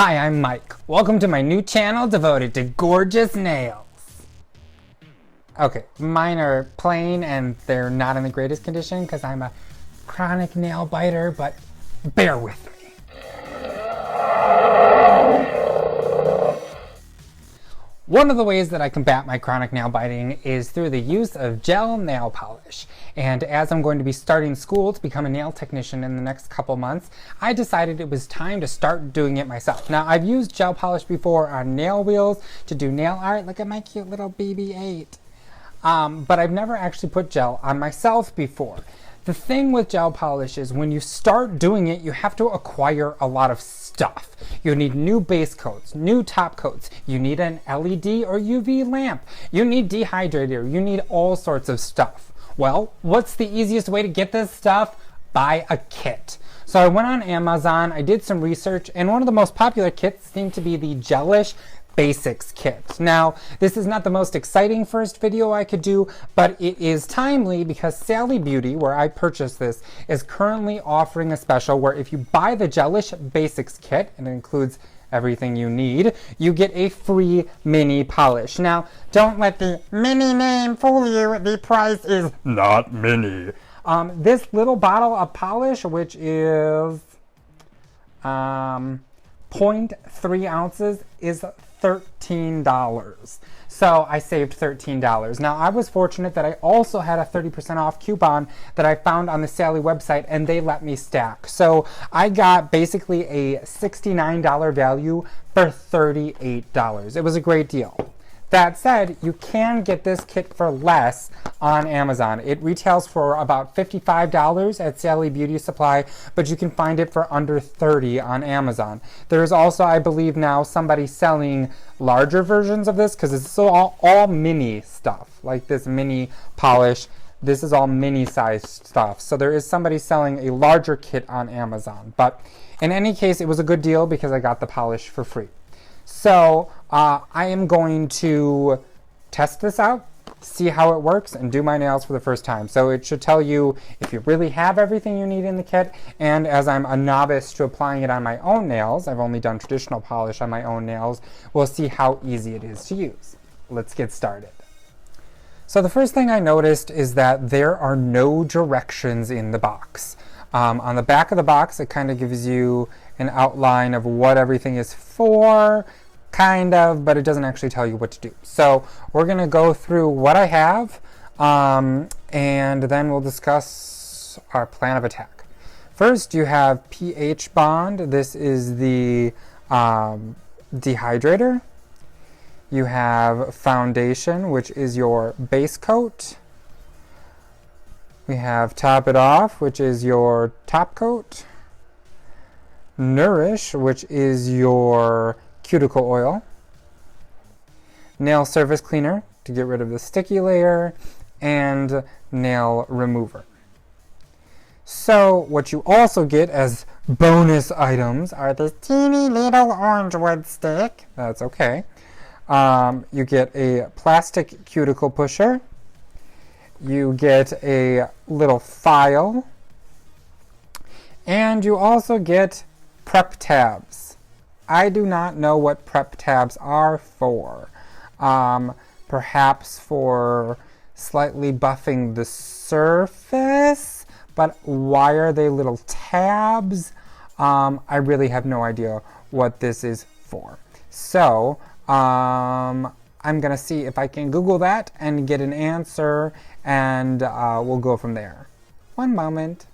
Hi, I'm Mike. Welcome to my new channel devoted to gorgeous nails. Okay, mine are plain and they're not in the greatest condition because I'm a chronic nail biter, but bear with me. One of the ways that I combat my chronic nail biting is through the use of gel nail polish. And as I'm going to be starting school to become a nail technician in the next couple months, I decided it was time to start doing it myself. Now, I've used gel polish before on nail wheels to do nail art. Look at my cute little BB-8. But I've never actually put gel on myself before. The thing with gel polish is when you start doing it, you have to acquire a lot of stuff. You need new base coats, new top coats. You need an LED or UV lamp. You need dehydrator. You need all sorts of stuff. Well, what's the easiest way to get this stuff? Buy a kit. So I went on Amazon, I did some research, and one of the most popular kits seemed to be the Gelish Basix kit. Now, this is not the most exciting first video I could do, but it is timely because Sally Beauty, where I purchased this, is currently offering a special where if you buy the Gelish Basix kit, and it includes everything you need, you get a free mini polish. Now, don't let the mini name fool you. The price is not mini. This little bottle of polish, which is 0.3 ounces, is $13. So I saved $13. Now, I was fortunate that I also had a 30% off coupon that I found on the Sally website, and they let me stack. So I got basically a $69 value for $38. It was a great deal. That said, you can get this kit for less on Amazon. It retails for about $55 at Sally Beauty Supply, but you can find it for under $30 on Amazon. There is also, I believe now, somebody selling larger versions of this because it's all mini stuff, like this mini polish. This is all mini sized stuff. So there is somebody selling a larger kit on Amazon. But in any case, it was a good deal because I got the polish for free. So I am going to test this out, see how it works, and do my nails for the first time. So it should tell you if you really have everything you need in the kit. And as I'm a novice to applying it on my own nails, I've only done traditional polish on my own nails, we'll see how easy it is to use. Let's get started. So the first thing I noticed is that there are no directions in the box. On the back of the box, it kind of gives you an outline of what everything is for, kind of, but it doesn't actually tell you what to do. So we're going to go through what I have, and then we'll discuss our plan of attack. First, you have pH bond. This is the dehydrator. You have foundation, which is your base coat. We have top it off, which is your top coat. Nourish, which is your cuticle oil. Nail surface cleaner to get rid of the sticky layer, and nail remover. So what you also get as bonus items are this teeny little orange wood stick. That's okay. You get a plastic cuticle pusher. You get a little file. And you also get prep tabs. I do not know what prep tabs are for. Perhaps for slightly buffing the surface, but why are they little tabs? I really have no idea what this is for. So I'm gonna see if I can Google that and get an answer, and we'll go from there. One moment.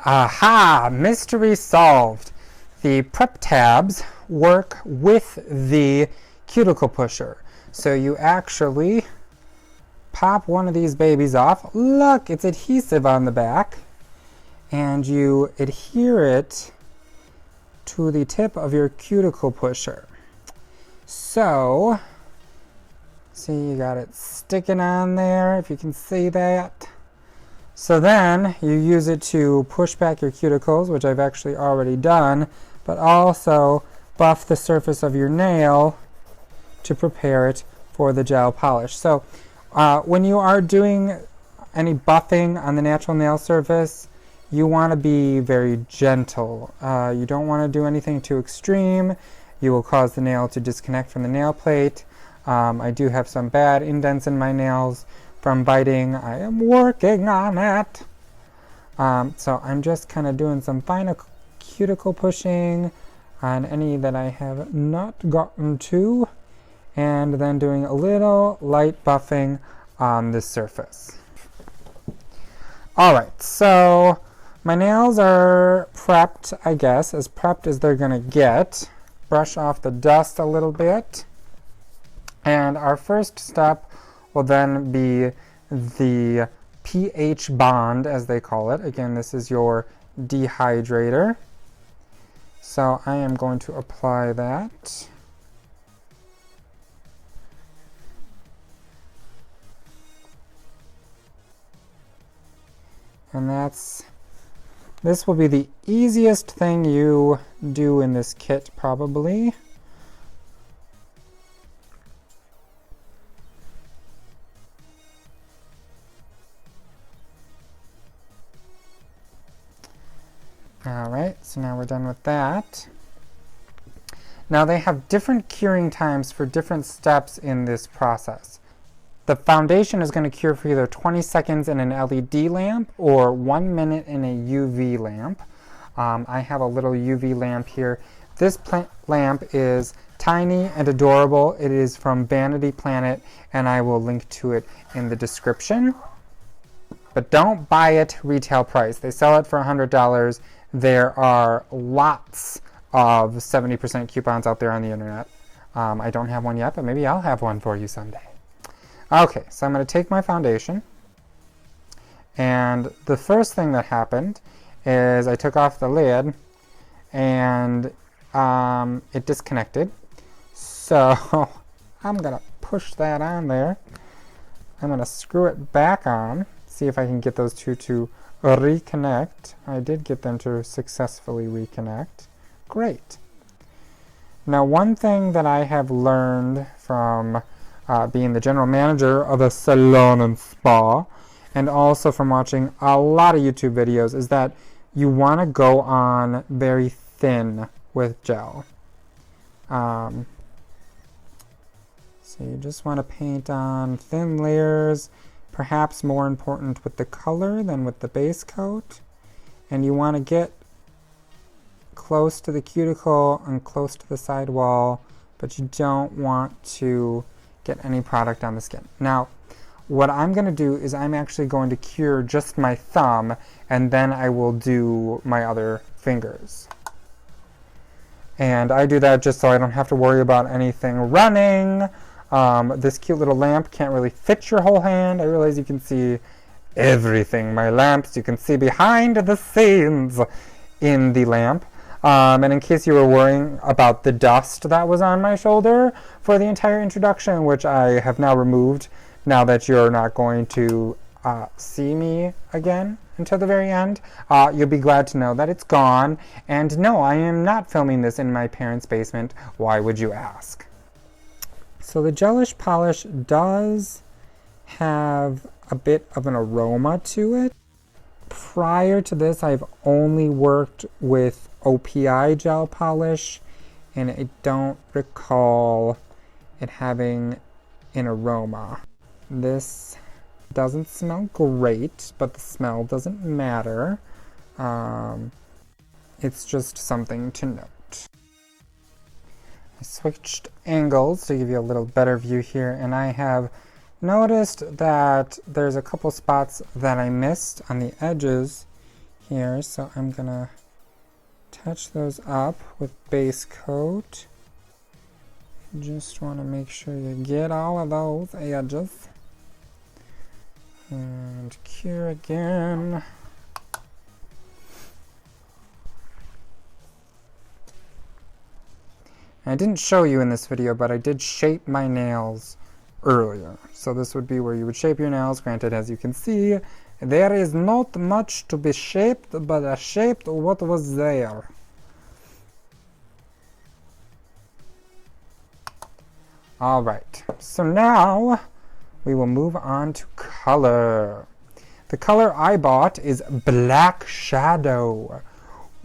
Aha! Mystery solved. The prep tabs work with the cuticle pusher. So you actually pop one of these babies off. Look, it's adhesive on the back. And you adhere it to the tip of your cuticle pusher. So, see, you got it sticking on there, if you can see that. So then you use it to push back your cuticles, which I've actually already done, but also buff the surface of your nail to prepare it for the gel polish. So when you are doing any buffing on the natural nail surface, you want to be very gentle. You don't want to do anything too extreme. You will cause the nail to disconnect from the nail plate. I do have some bad indents in my nails from biting. I am working on it. So I'm just kind of doing some fine cuticle pushing on any that I have not gotten to, and then doing a little light buffing on this surface. Alright, so my nails are prepped, I guess, as prepped as they're gonna get. Brush off the dust a little bit. And our first step will then be the pH bond, as they call it. Again, this is your dehydrator. So I am going to apply that. And this will be the easiest thing you do in this kit, probably. Alright, so now we're done with that. Now they have different curing times for different steps in this process. The foundation is going to cure for either 20 seconds in an LED lamp or 1 minute in a UV lamp. I have a little UV lamp here. This lamp is tiny and adorable. It is from Vanity Planet, and I will link to it in the description. But don't buy it retail price. They sell it for $100. There are lots of 70% coupons out there on the internet. I don't have one yet, but maybe I'll have one for you someday. Okay, so I'm going to take my foundation, and the first thing that happened is I took off the lid, and it disconnected. So I'm going to push that on there. I'm going to screw it back on, see if I can get those two to reconnect. I did get them to successfully reconnect. Great. Now, one thing that I have learned from being the general manager of a salon and spa, and also from watching a lot of YouTube videos, is that you want to go on very thin with gel. So you just want to paint on thin layers, perhaps more important with the color than with the base coat. And you want to get close to the cuticle and close to the sidewall, but you don't want to get any product on the skin. Now, what I'm going to do is I'm actually going to cure just my thumb, and then I will do my other fingers. And I do that just so I don't have to worry about anything running. This cute little lamp can't really fit your whole hand. I realize you can see everything. My lamps, you can see behind the scenes in the lamp. And in case you were worrying about the dust that was on my shoulder for the entire introduction, which I have now removed now that you're not going to see me again until the very end, you'll be glad to know that it's gone. And no, I am not filming this in my parents' basement. Why would you ask? So the gelish polish does have a bit of an aroma to it. Prior to this, I've only worked with OPI gel polish, and I don't recall it having an aroma. This doesn't smell great, but the smell doesn't matter. It's just something to note. I switched angles to give you a little better view here, and I have noticed that there's a couple spots that I missed on the edges here, so I'm gonna touch those up with base coat. Just want to make sure you get all of those edges. And cure again. I didn't show you in this video, but I did shape my nails earlier. So this would be where you would shape your nails. Granted, as you can see, there is not much to be shaped, but I shaped what was there. Alright, so now we will move on to color. The color I bought is Black Shadow.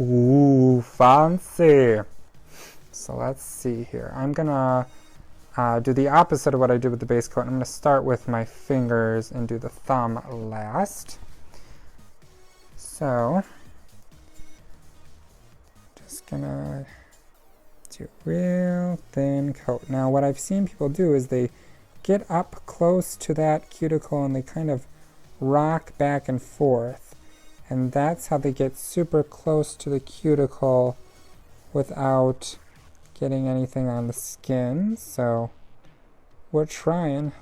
Ooh, fancy. So let's see here. I'm gonna do the opposite of what I did with the base coat. I'm gonna start with my fingers and do the thumb last. So, just gonna do a real thin coat. Now what I've seen people do is they get up close to that cuticle and they kind of rock back and forth. And that's how they get super close to the cuticle without getting anything on the skin. So we're trying.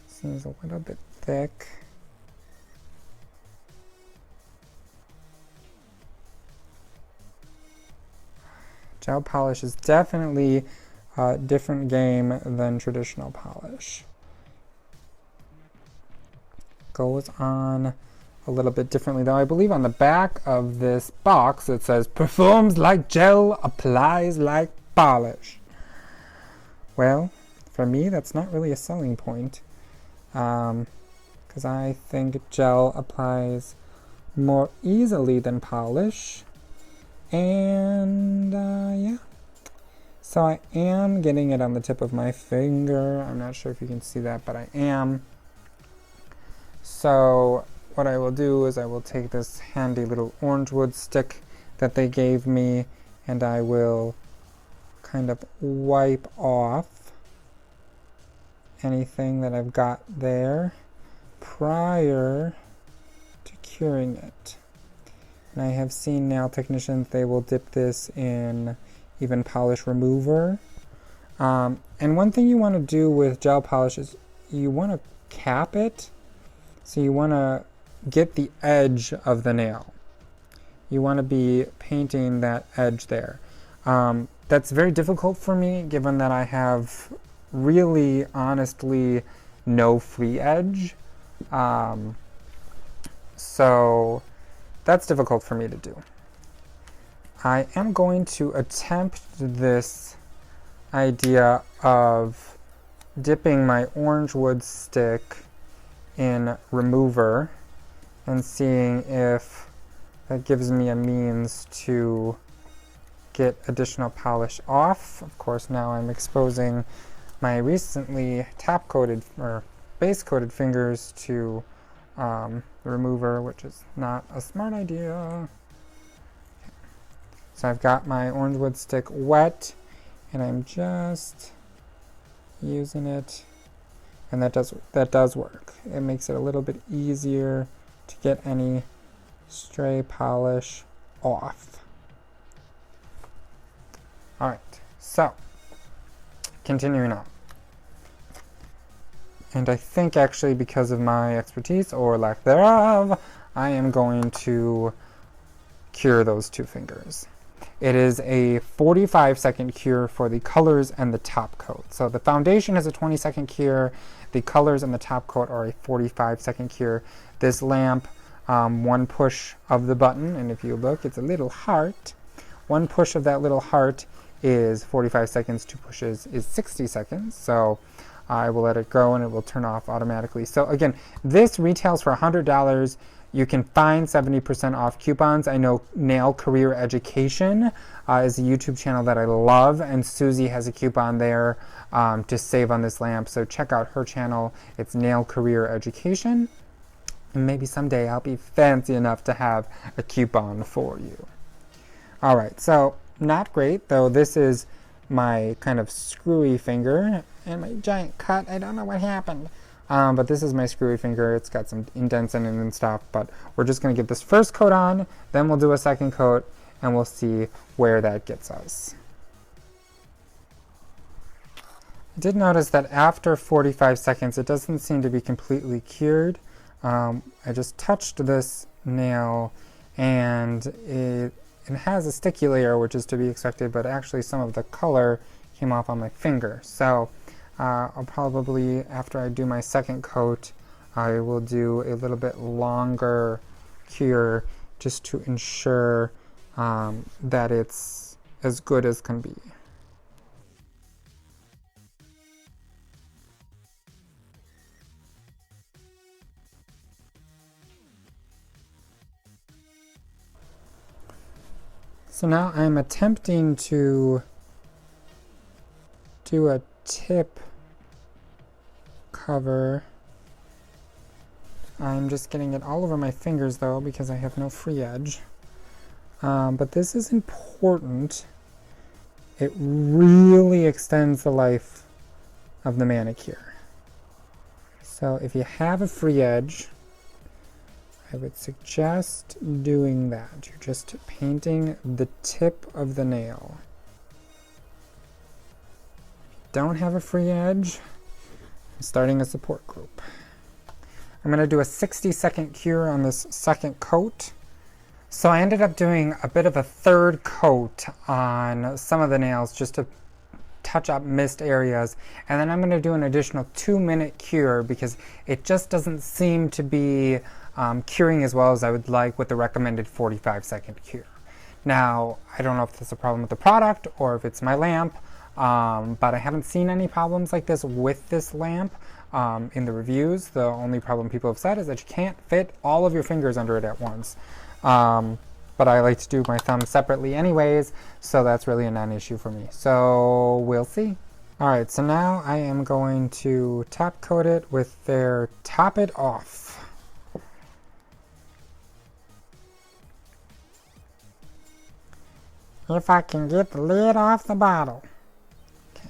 Seems a little bit thick. Gel polish is definitely a different game than traditional polish. Goes on a little bit differently though. I believe on the back of this box it says, performs like gel, applies like polish. Well, for me that's not really a selling point, because I think gel applies more easily than polish. And yeah, so I am getting it on the tip of my finger. I'm not sure if you can see that, but I am. So what I will do is I will take this handy little orange wood stick that they gave me, and I will kind of wipe off anything that I've got there prior to curing it. And I have seen nail technicians, they will dip this in even polish remover. And one thing you want to do with gel polish is you want to cap it. So you want to get the edge of the nail. You want to be painting that edge there. That's very difficult for me given that I have really honestly no free edge. So that's difficult for me to do. I am going to attempt this idea of dipping my orange wood stick in remover and seeing if that gives me a means to get additional polish off. Of course, now I'm exposing my recently top coated or base coated fingers to the remover, which is not a smart idea. So I've got my orange wood stick wet and I'm just using it, and that does work. It makes it a little bit easier to get any stray polish off. Alright, so continuing on. And I think actually because of my expertise or lack thereof, I am going to cure those two fingers. It is a 45-second cure for the colors and the top coat. So the foundation is a 20-second cure. The colors and the top coat are a 45-second cure. This lamp, one push of the button, and if you look, it's a little heart. One push of that little heart is 45 seconds. Two pushes is 60 seconds. So I will let it go and it will turn off automatically. So again, this retails for $100. You can find 70% off coupons. I know Nail Career Education is a YouTube channel that I love, and Susie has a coupon there to save on this lamp. So check out her channel. It's Nail Career Education. And maybe someday I'll be fancy enough to have a coupon for you. All right, so not great, though this is my kind of screwy finger and my giant cut. I don't know what happened. But this is my screwy finger. It's got some indents in it and stuff, but we're just going to get this first coat on, then we'll do a second coat, and we'll see where that gets us. I did notice that after 45 seconds, it doesn't seem to be completely cured. I just touched this nail, and it has a sticky layer, which is to be expected, but actually some of the color came off on my finger. So I'll probably, after I do my second coat, I will do a little bit longer cure just to ensure that it's as good as can be. So now I'm attempting to do a tip cover. I'm just getting it all over my fingers though because I have no free edge. But this is important. It really extends the life of the manicure. So if you have a free edge, I would suggest doing that. You're just painting the tip of the nail. Don't have a free edge, I'm starting a support group. I'm going to do a 60-second cure on this second coat. So I ended up doing a bit of a third coat on some of the nails just to touch up missed areas, and then I'm going to do an additional 2-minute cure because it just doesn't seem to be curing as well as I would like with the recommended 45-second cure. Now, I don't know if that's a problem with the product or if it's my lamp, but I haven't seen any problems like this with this lamp in the reviews. The only problem people have said is that you can't fit all of your fingers under it at once. But I like to do my thumb separately anyways, so that's really a non-issue for me. So we'll see. Alright, so now I am going to top coat it with their Top It Off. If I can get the lid off the bottle. Okay.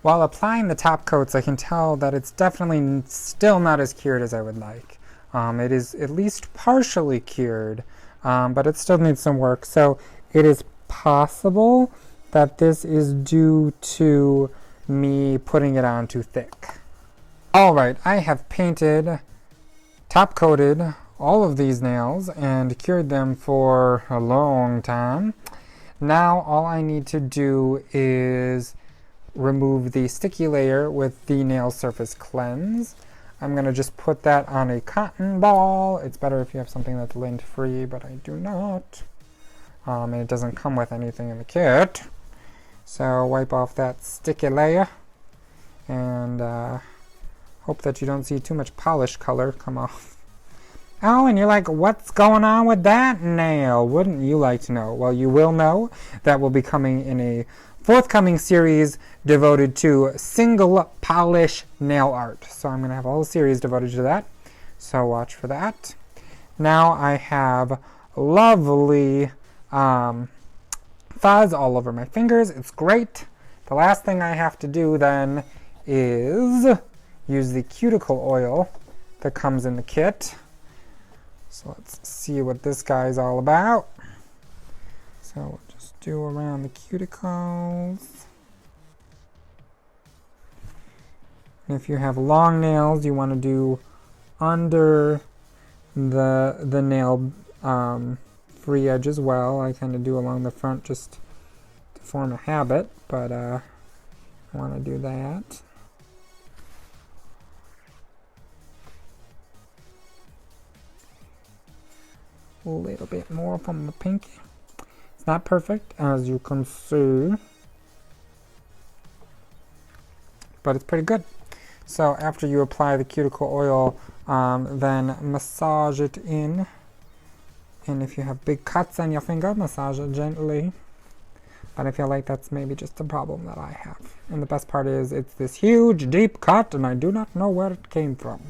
While applying the top coats, I can tell that it's definitely still not as cured as I would like. It is at least partially cured, but it still needs some work. So it is possible that this is due to me putting it on too thick. Alright, I have painted, top coated all of these nails and cured them for a long time. Now all I need to do is remove the sticky layer with the nail surface cleanse. I'm going to just put that on a cotton ball. It's better if you have something that's lint free, but I do not. And it doesn't come with anything in the kit. So wipe off that sticky layer and hope that you don't see too much polish color come off. Oh, and you're like, what's going on with that nail? Wouldn't you like to know? Well, you will know. That will be coming in a forthcoming series devoted to single polish nail art. So I'm going to have a whole series devoted to that. So watch for that. Now I have lovely fuzz all over my fingers. It's great. The last thing I have to do then is use the cuticle oil that comes in the kit. So let's see what this guy's all about. So we'll just do around the cuticles. And if you have long nails, you want to do under the nail free edge as well. I kind of do along the front just to form a habit, but I want to do that. A little bit more from the pinky. It's not perfect, as you can see, but it's pretty good. So after you apply the cuticle oil, then massage it in. And if you have big cuts on your finger, massage it gently. But I feel like that's maybe just a problem that I have. And the best part is it's this huge, deep cut, and I do not know where it came from.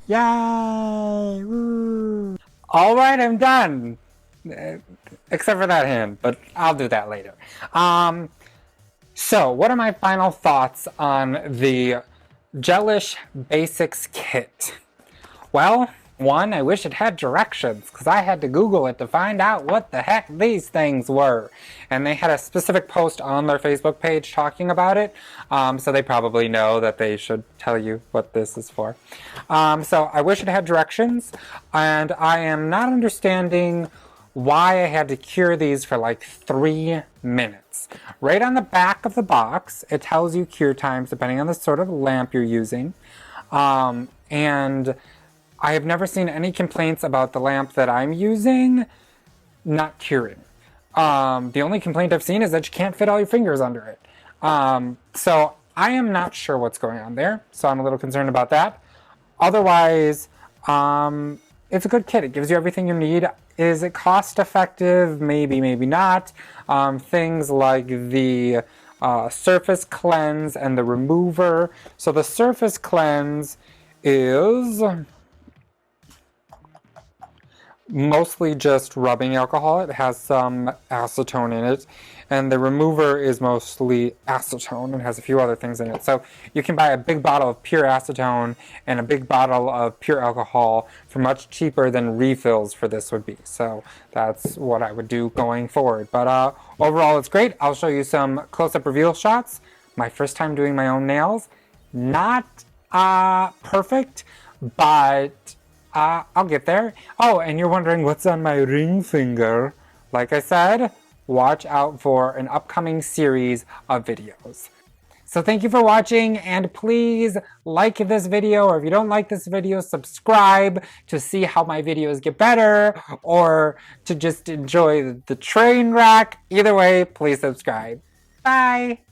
Yay! Woo. All right, I'm done. Except for that hand, but I'll do that later. So, what are my final thoughts on the Gelish Basix kit? Well, one, I wish it had directions, because I had to Google it to find out what the heck these things were. And they had a specific post on their Facebook page talking about it, so they probably know that they should tell you what this is for. So I wish it had directions, and I am not understanding why I had to cure these for like 3 minutes. Right on the back of the box, it tells you cure times depending on the sort of lamp you're using. And I have never seen any complaints about the lamp that I'm using not curing. The only complaint I've seen is that you can't fit all your fingers under it. So I am not sure what's going on there, so I'm a little concerned about that. Otherwise, it's a good kit. It gives you everything you need. Is it cost effective? Maybe, maybe not. Things like the surface cleanse and the remover. So the surface cleanse is mostly just rubbing alcohol. It has some acetone in it. And the remover is mostly acetone and has a few other things in it. So you can buy a big bottle of pure acetone and a big bottle of pure alcohol for much cheaper than refills for this would be. So that's what I would do going forward. But overall, it's great. I'll show you some close-up reveal shots. My first time doing my own nails. Not perfect, but I'll get there. Oh, and you're wondering what's on my ring finger. Like I said, watch out for an upcoming series of videos. So thank you for watching, and please like this video, or if you don't like this video, subscribe to see how my videos get better, or to just enjoy the train wreck. Either way, please subscribe. Bye!